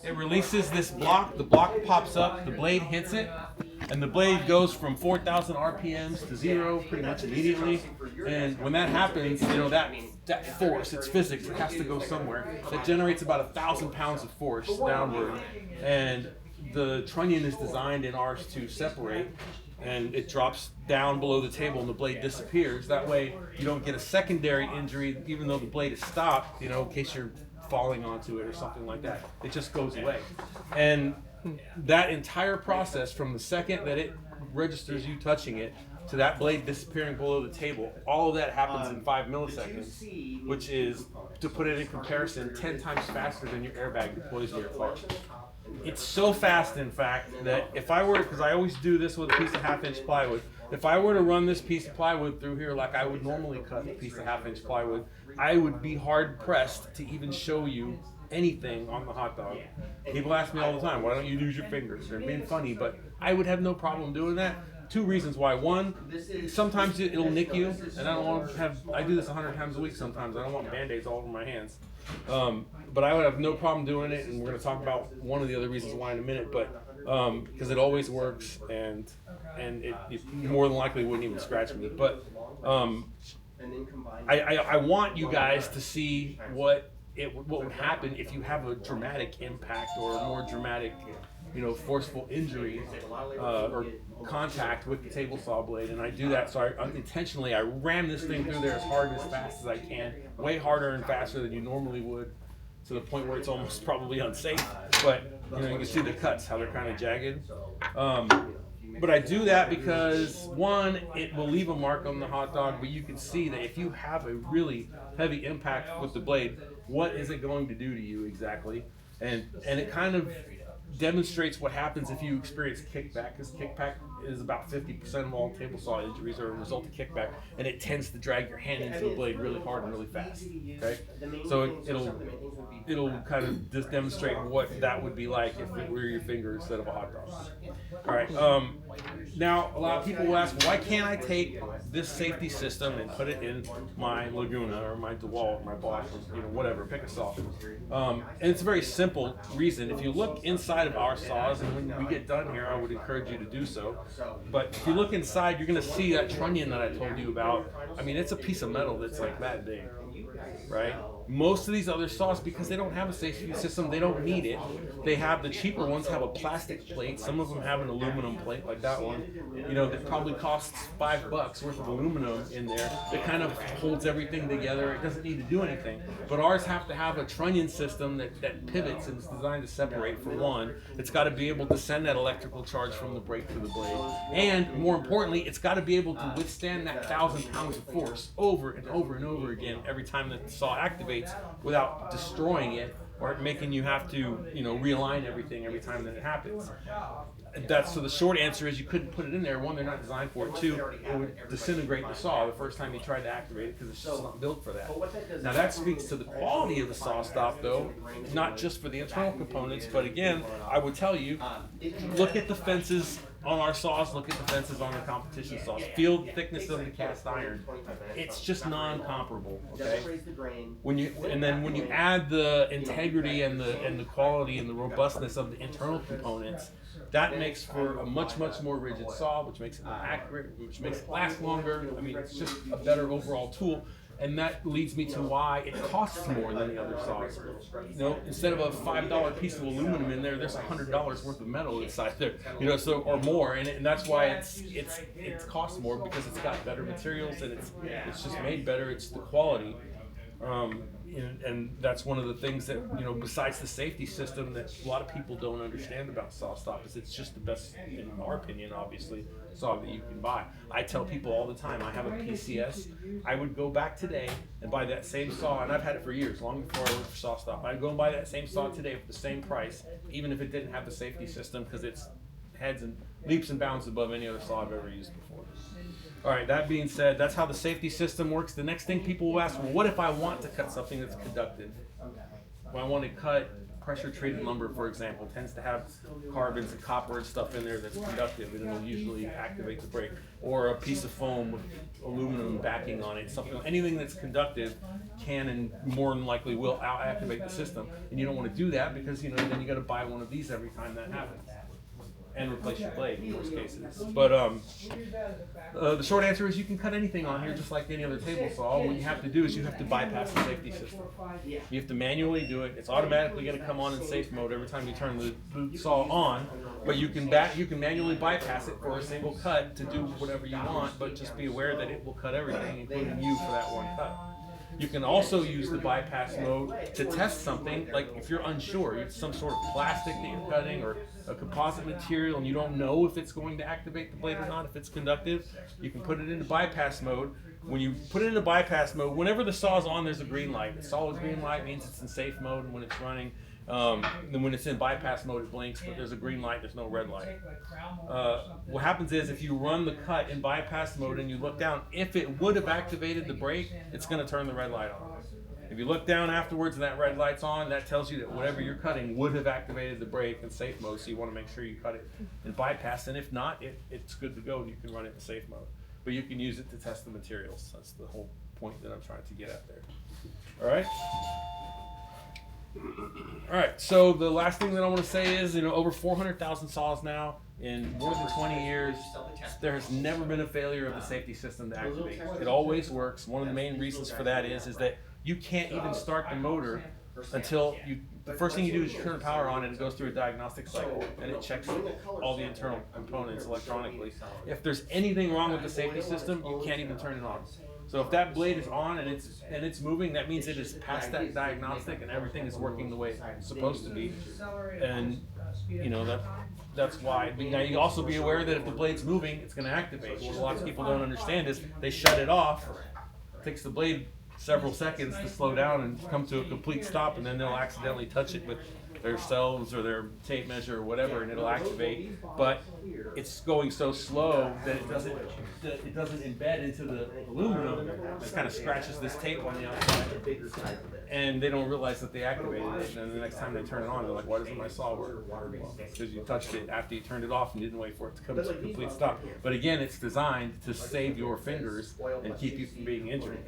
it releases this block. The block pops up, the blade hits it, and the blade goes from 4,000 RPMs to 0 pretty much immediately. And when that happens, that force, it's physics, it has to go somewhere. It generates about 1,000 pounds of force downward, and the trunnion is designed in ours to separate, and it drops down below the table and the blade disappears. That way you don't get a secondary injury even though the blade is stopped, in case you're falling onto it or something like that. It just goes away. And that entire process, from the second that it registers you touching it to that blade disappearing below the table, all of that happens in 5 milliseconds, which is, to put it in comparison, 10 times faster than your airbag deploys in your car. It's so fast, in fact, that if I were, because I always do this with a piece of 1/2-inch plywood, if I were to run this piece of plywood through here like I would normally cut a piece of 1/2-inch plywood, I would be hard pressed to even show you anything on the hot dog. People ask me all the time, why don't you use your fingers? They're being funny, but I would have no problem doing that. 2 reasons why. One, sometimes it'll nick you, and I don't want to have, I do this 100 times a week sometimes. I don't want Band-Aids all over my hands. But I would have no problem doing it, and we're going to talk about one of the other reasons why in a minute, but because it always works, and it more than likely wouldn't even scratch me. But I want you guys to see what would happen if you have a dramatic impact or a more dramatic, forceful injury or contact with the table saw blade. And I do that, so I intentionally ram this thing through there as hard and as fast as I can, way harder and faster than you normally would, to the point where it's almost probably unsafe. But you can see the cuts, how they're kind of jagged. But I do that because, one, it will leave a mark on the hot dog, but you can see that if you have a really heavy impact with the blade, what is it going to do to you exactly? And it kind of demonstrates what happens if you experience kickback, because kickback is about 50% of all table saw injuries are a result of kickback, and it tends to drag your hand into the blade really hard and really fast. Okay, so it'll kind of just demonstrate what that would be like if it were your finger instead of a hot dog. All right. Now, a lot of people will ask, why can't I take this safety system and put it in my Laguna or my DeWalt, my Bosch, or whatever, pick a saw. And it's a very simple reason. If you look inside of our saws, and when we get done here, I would encourage you to do so. But if you look inside, you're going to see that trunnion that I told you about. I mean, it's a piece of metal that's like that big, right? Most of these other saws, because they don't have a safety system, they don't need it. They have, the cheaper ones have a plastic plate. Some of them have an aluminum plate, like that one, that probably costs $5 worth of aluminum in there. That kind of holds everything together. It doesn't need to do anything. But ours have to have a trunnion system that pivots and is designed to separate, for one. It's got to be able to send that electrical charge from the brake to the blade. And more importantly, it's got to be able to withstand that 1,000 pounds of force over and over and over again every time that the saw activates, without destroying it or making you have to, realign everything every time that it happens. So the short answer is you couldn't put it in there. One, they're not designed for it. Two, it would disintegrate the saw the first time you tried to activate it, because it's just not built for that. Now that speaks to the quality of the SawStop, though, not just for the internal components, but again, I would tell you, look at the fences on our saws, look at the fences on the competition saws. Feel the thickness of the cast iron. It's just non-comparable. Okay. When you add the integrity and the quality and the robustness of the internal components, that makes for a much more rigid saw, which makes it more accurate, which makes it last longer. I mean, it's just a better overall tool. And that leads me to why it costs more than the other saws. Instead of a $5 piece of aluminum in there, there's $100 worth of metal inside there, or more, and that's why it costs more, because it's got better materials and it's just made better. It's the quality. And that's one of the things that, besides the safety system, that a lot of people don't understand about SawStop, is it's just the best, in our opinion, obviously, saw that you can buy. I tell people all the time, I have a PCS. I would go back today and buy that same saw, and I've had it for years, long before I worked for SawStop. I'd go and buy that same saw today for the same price, even if it didn't have the safety system, because it's heads and leaps and bounds above any other saw I've ever used before. All right, that being said, that's how the safety system works. The next thing people will ask, well, what if I want to cut something that's conductive? Well, I want to cut pressure treated lumber, for example, tends to have carbons and copper and stuff in there that's conductive, and it'll usually activate the brake. Or a piece of foam with aluminum backing on it, something, anything that's conductive can and more than likely will activate the system. And you don't want to do that because then you got to buy one of these every time that happens. And replace your blade in most cases. But the short answer is you can cut anything on here just like any other table saw. What you have to do is you have to bypass the safety system. You have to manually do it. It's automatically going to come on in safe mode every time you turn the saw on. But you can manually bypass it for a single cut to do whatever you want. But just be aware that it will cut everything, including you, for that one cut. You can also use the bypass mode to test something, like if you're unsure, it's some sort of plastic that you're cutting or a composite material and you don't know if it's going to activate the blade or not, if it's conductive, you can put it into bypass mode. When you put it into bypass mode, whenever the saw's on, there's a green light. A solid green light means it's in safe mode, and when it's running, then when it's in bypass mode, it blinks, but there's a green light, there's no red light. What happens is if you run the cut in bypass mode and you look down, if it would have activated the brake, it's going to turn the red light on. If you look down afterwards and that red light's on, that tells you that whatever you're cutting would have activated the brake in safe mode, so you want to make sure you cut it in bypass, and if not, it's good to go and you can run it in safe mode. But you can use it to test the materials. That's the whole point that I'm trying to get at there. All right? All right, so the last thing that I want to say is, over 400,000 saws now in more than 20 years. There has never been a failure of the safety system to activate. It always works. One of the main reasons for that is that you can't even start the motor until the first thing you do is you turn the power on and it goes through a diagnostic cycle and it checks all the internal components electronically. If there's anything wrong with the safety system, you can't even turn it on. So if that blade is on and it's moving, that means it is past that diagnostic and everything is working the way it's supposed to be. And that's why. But now you also be aware that if the blade's moving, it's going to activate. What a lot of people don't understand is they shut it off. It takes the blade several seconds to slow down and come to a complete stop, and then they'll accidentally touch it with themselves or their tape measure or whatever, and it'll activate. But it's going so slow that it doesn't embed into the aluminum. It just kind of scratches this tape on the outside, and they don't realize that they activated it. And then the next time they turn it on, they're like, "Why doesn't my saw work?" Because you touched it after you turned it off and you didn't wait for it to come to a complete stop. But again, it's designed to save your fingers and keep you from being injured.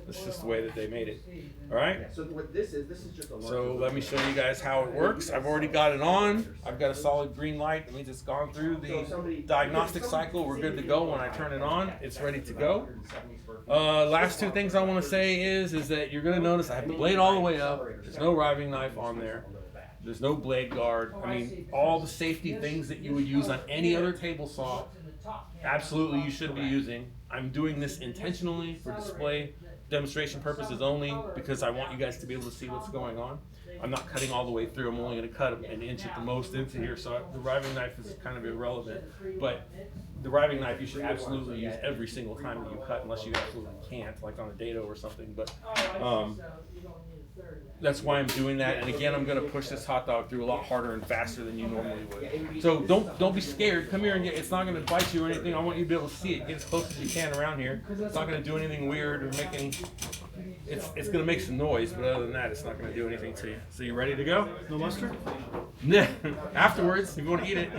That's just the way that they made it. All right. So what this is just a. So let me show you guys how it works. I've already got it on. I've got a solid green light. That means it's gone through the diagnostic cycle. We're good to go. When I turn it on, it's ready to go. Last two things I want to say is that you're going to notice I have the blade all the way up. There's no riving knife on there. There's no blade guard. I mean, all the safety things that you would use on any other table saw, absolutely you should be using. I'm doing this intentionally for display demonstration purposes only because I want you guys to be able to see what's going on. I'm not cutting all the way through. I'm only going to cut an inch at the most into here, so the riving knife is kind of irrelevant. But the riving knife you should absolutely use every single time that you cut, unless you absolutely can't, like on a dado or something. But that's why I'm doing that. And again, I'm going to push this hot dog through a lot harder and faster than you normally would. So don't be scared. Come here and it's not going to bite you or anything. I want you to be able to see it. Get as close as you can around here. It's not going to do anything weird or make any. It's going to make some noise, but other than that, it's not going to do anything to you. So you ready to go? No mustard? Yeah. Afterwards, if you want to eat it.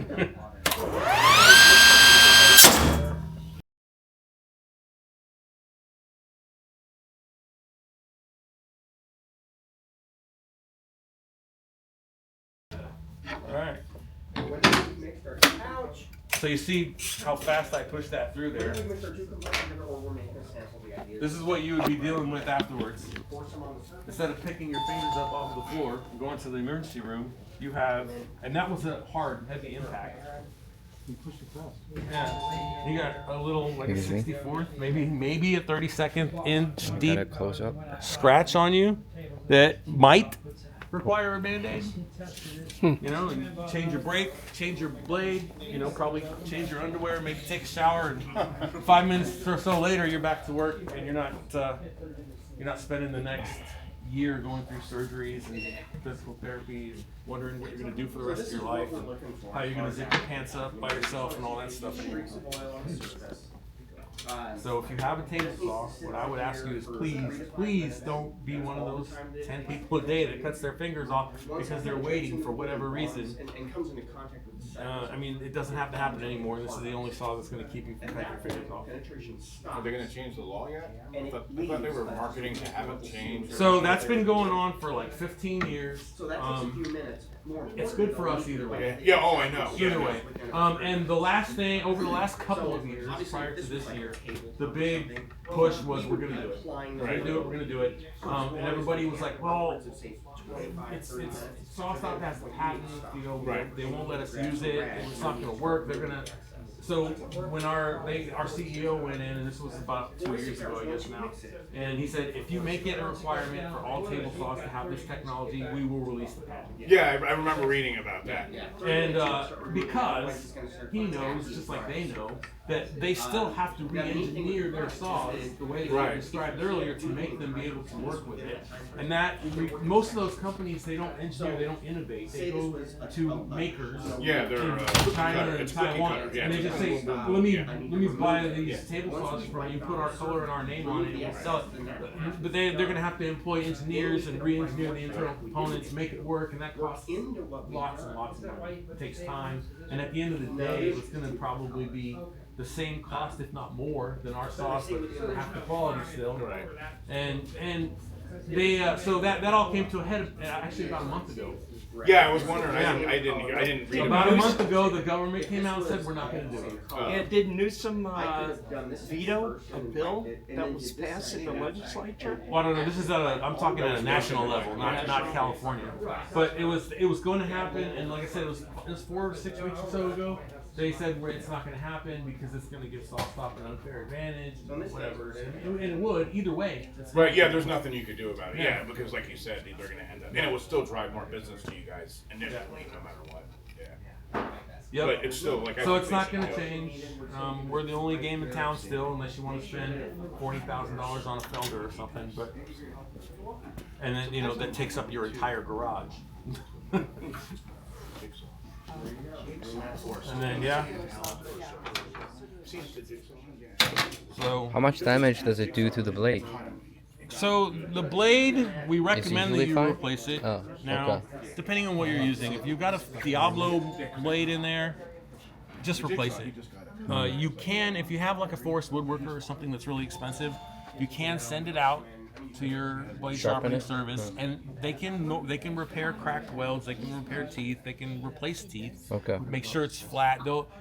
All right. So you see how fast I pushed that through there. This is what you would be dealing with afterwards. Instead of picking your fingers up off the floor and going to the emergency room, you have, and that was a hard, heavy impact. You pushed it fast. Yeah, you got a little, like a 64th, maybe a 32nd inch deep scratch on you that might require a Band-Aid. And change your brake, change your blade, probably change your underwear, maybe take a shower, and 5 minutes or so later you're back to work, and you're not spending the next year going through surgeries and physical therapy and wondering what you're going to do for the rest of your life and how you're going to zip your pants up by yourself and all that stuff anymore. So if you have a table saw, what I would ask you is please don't be one of those 10 people a day that cuts their fingers off because they're waiting for whatever reason. I mean, it doesn't have to happen anymore. This is the only saw that's going to keep you from cutting your fingers off. Are they going to change the law yet? I thought they were marketing to have it changed. So that's been going on for like 15 years. It's good for us either way. Yeah, oh, I know. Either way. And the last thing, over the last couple of years, prior to this year, the big push was we're going to do it. We're going to do it. And everybody was like, well, it's SawStop has the patent, you know, they won't let us use it, it's not going to work, they're going to. So when our CEO went in, and this was about 2 years ago, I guess now, and he said, if you make it a requirement for all table saws to have this technology, we will release the patent. Yeah, I remember reading about that. And because he knows, just like they know, that they still have to re-engineer their saws the way that I described earlier to make them be able to work with it. And that most of those companies, they don't engineer, they don't innovate. They go to makers in China and Taiwan, and they just say, let me buy these table saws from you, put our color and our name on it, and we'll sell it. But they're going to have to employ engineers and re-engineer the internal components, make it work, and that costs lots and lots of money. It takes time, and at the end of the day, it's going to probably be the same cost, if not more, than our saws, but half the quality still. And they so that all came to a head actually about a month ago. Yeah, I was wondering. I didn't read About about a it. month ago, the government came out and said we're not going to do it. Yeah, did Newsom veto a bill that was passed in the legislature? Well, I don't know. This is I'm talking at a national level, not California. But it was going to happen, and like I said, it was 4 or 6 weeks or so ago. They said it's not going to happen because it's going to give SawStop an unfair advantage, whatever. And it would either way. Right, yeah, there's nothing you could do about it. Yeah, because like you said, they're going to end up, and it will still drive more business to you guys initially, no matter what. Yeah. Yep. But it's still like. So it's not going to change. We're the only game in town still, unless you want to spend $40,000 on a Felder or something. But and then that takes up your entire garage. And then So how much damage does it do to the blade? So the blade, we recommend that you fine? replace it. Oh, now, depending on what you're using, if you've got a Diablo blade in there, just replace it. You can, if you have like a Forest Woodworker or something that's really expensive, you can send it out to your blade sharpening service, and they can repair cracked welds, they can repair teeth, they can replace teeth. Okay. Make sure it's flat.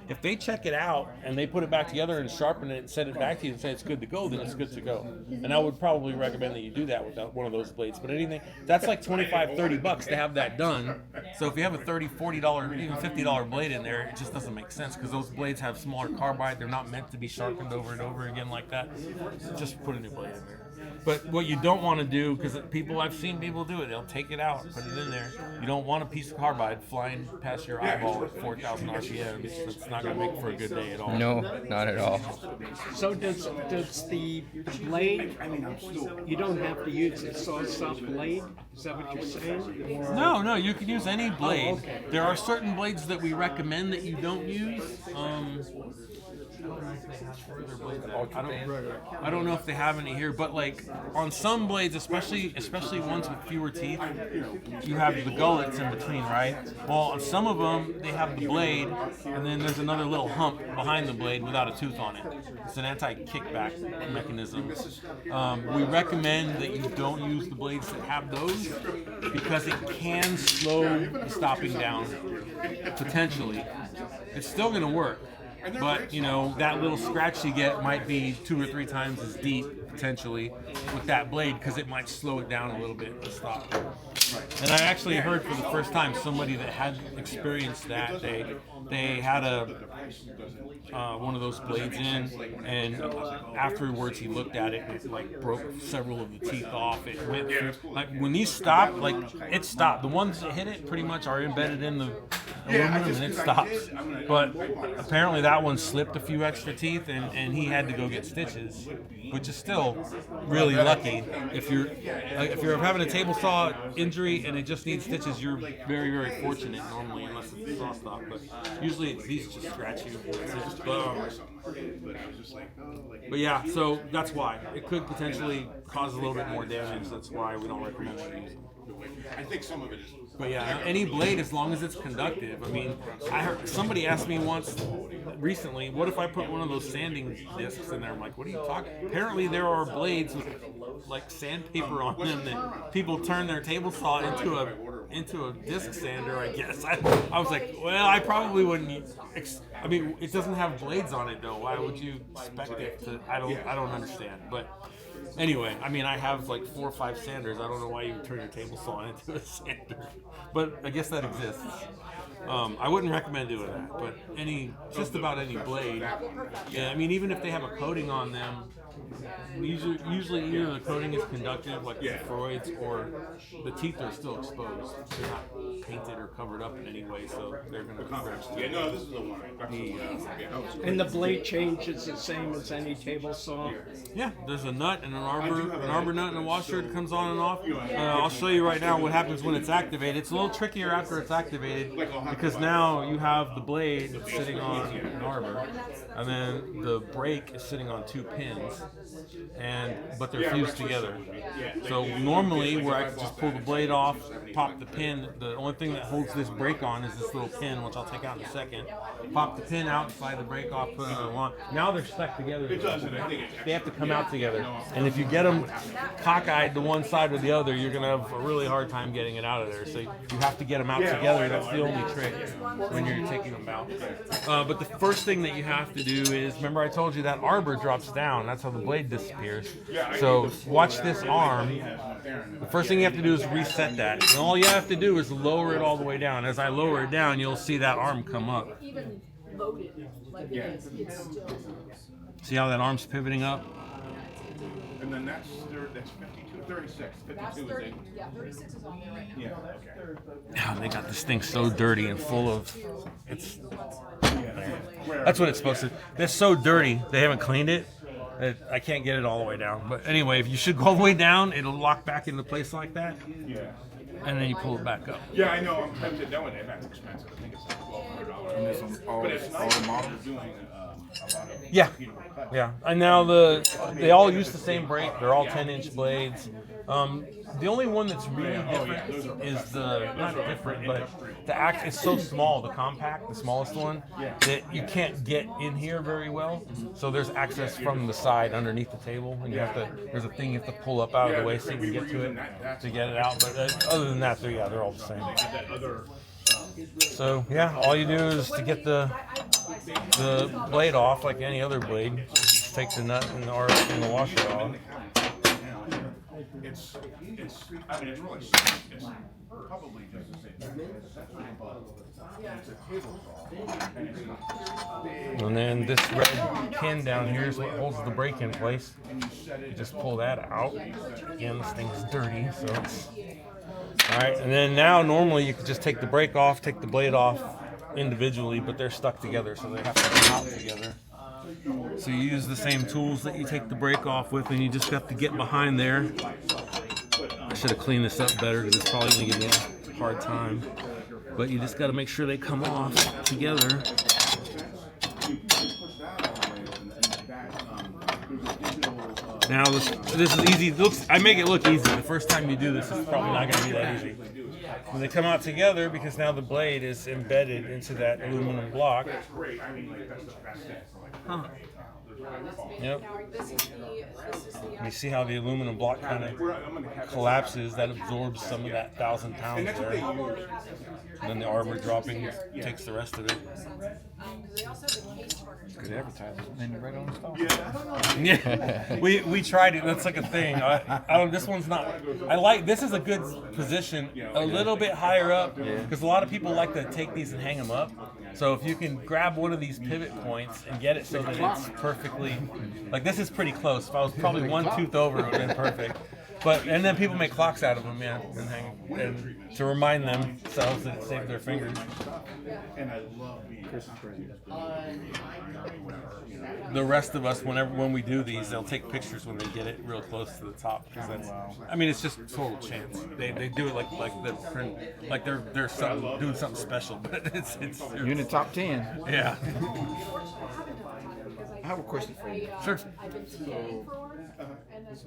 If they check it out and they put it back together and sharpen it and send it back to you and say it's good to go, then it's good to go. And I would probably recommend that you do that with one of those blades. But anything that's like $25-$30 to have that done. So if you have a $30, $40, even $50 blade in there, it just doesn't make sense because those blades have smaller carbide. They're not meant to be sharpened over and over again like that. So just put a new blade in there. But what you don't want to do, because I've seen people do it, they'll take it out, put it in there. You don't want a piece of carbide flying past your eyeball at 4,000 RPM. It's not going to make for a good day at all. No, not at all. So does the blade, you don't have to use a SawStop blade? Is that what you're saying? No, you can use any blade. Oh, okay. There are certain blades that we recommend that you don't use. I don't know if they have any here, but like on some blades, especially ones with fewer teeth, you have the gullets in between, right? Well, on some of them, they have the blade, and then there's another little hump behind the blade without a tooth on it. It's an anti-kickback mechanism. We recommend that you don't use the blades that have those because it can slow the stopping down, potentially. It's still going to work. But, that little scratch you get might be 2 or 3 times as deep, potentially, with that blade, because it might slow it down a little bit to stop. And I actually heard for the first time somebody that had experienced that. They had one of those blades in, and afterwards he looked at it and it broke several of the teeth off. It went through, when these stopped, it stopped. The ones that hit it pretty much are embedded in aluminum and it stops. But apparently that one slipped a few extra teeth, and he had to go get stitches, which is still really lucky. If you're having a table saw injury and it just needs stitches, you're very, very fortunate normally, unless it's SawStop. But usually these just scratch you. But yeah, so that's why it could potentially cause a little bit more damage. That's why we don't recommend it using. I think some of it is. But yeah, any blade, as long as it's conductive. I mean, I heard somebody asked me once recently, what if I put one of those sanding discs in there? I'm like, what are you talking? Apparently there are blades with like sandpaper on them that people turn their table saw into a disc sander, I guess. I was like, well, I probably wouldn't. I mean, it doesn't have blades on it though. Why would you expect it to? I don't understand. But anyway, I mean, I have like 4 or 5 sanders. I don't know why you would turn your table saw into a sander, but I guess that exists. I wouldn't recommend doing that, but just about any blade. Yeah, I mean, even if they have a coating on them, usually either the coating is conductive, like the Freud's, or the teeth are still exposed. They're not painted or covered up in any way, so they're going to be scratched. Yeah, no, this is the one. And the blade change is the same as any table saw. Yeah, there's a nut and an arbor nut and a washer that comes on and off. I'll show you right now what happens when it's activated. It's a little trickier after it's activated because now you have the blade sitting on an arbor, and then the brake is sitting on 2 pins, but they're fused together. So normally, where I just pull the blade off, pop the pin, the only thing that holds this brake on is this little pin, which I'll take out in a second. Pop the pin out, slide the brake off, put another one. Now they're stuck together. They have to come out together. And if you get them cockeyed to one side or the other, you're going to have a really hard time getting it out of there. So you have to get them out together. That's the only trick when you're taking them out. But the first thing that you have to do is, remember I told you that arbor drops down. That's how the blade disappears. So watch this arm. The first thing you have to do is reset that. And all you have to do is lower it all the way down. As I lower it down, you'll see that arm come up. Even loaded, like it's still. See how that arm's pivoting up? And then that's 52, 36. 52 is it? Yeah, 36 is on there right now. Yeah, okay. Now they got this thing so dirty and full of. That's what it's supposed to. It's so dirty. They haven't cleaned it. I can't get it all the way down. But anyway, if you should go all the way down, it'll lock back into place like that. Yeah. And then you pull it back up. Yeah, I know. I'm tempted. That one, that's expensive. I think it's like $1,200. And this on But it's nice. all the models. Doing a lot of Yeah, yeah. And now they all use the same brake. They're all 10-inch blades. The only one that's really different is not different, but the act is so small, the compact, the smallest one, that you can't get in here very well. So there's access from the side underneath the table, and there's a thing you have to pull up out of the way so you can get to it to get it out. But other than that, they're all the same. So yeah, all you do is to get the blade off, like any other blade, just take the nut and the washer off. It's I mean, it's really, it's probably just the same. It's a table saw. And it's not big. And then this red pin down here is what holds the brake in place. You just pull that out. Again, this thing's dirty, so it's... Alright, and then now normally you could just take the brake off, take the blade off individually, but they're stuck together, so they have to come out together. So you use the same tools that you take the brake off with, and you just have to get behind there. I should have cleaned this up better because it's probably going to give me a hard time. But you just got to make sure they come off together. Now this is easy. I make it look easy. The first time you do this, it's probably not going to be that easy. When they come out together, because now the blade is embedded into that aluminum block. Huh. Yep. You see how the aluminum block kind of collapses? That absorbs some of that 1,000 pounds there. And then the arbor dropping takes the rest of it. Good advertising. Then you're right on the spot. Yeah, we tried it. That's like a thing. I don't. This one's not. This is a good position, a little bit higher up, because a lot of people like to take these and hang them up. So if you can grab one of these pivot points and get it so that it's perfectly, like this is pretty close. If I was probably one tooth over, it would have been perfect. But and then people make clocks out of them, yeah, and hang and to remind themselves that it saved their fingers. And I love being. The rest of us, when we do these, they'll take pictures when they get it real close to the top because that's. I mean, it's just total chance. They do it like they're doing something special, but it's You're in the top 10. yeah. I have a question for you. Sure. I've been TAing for work, and then this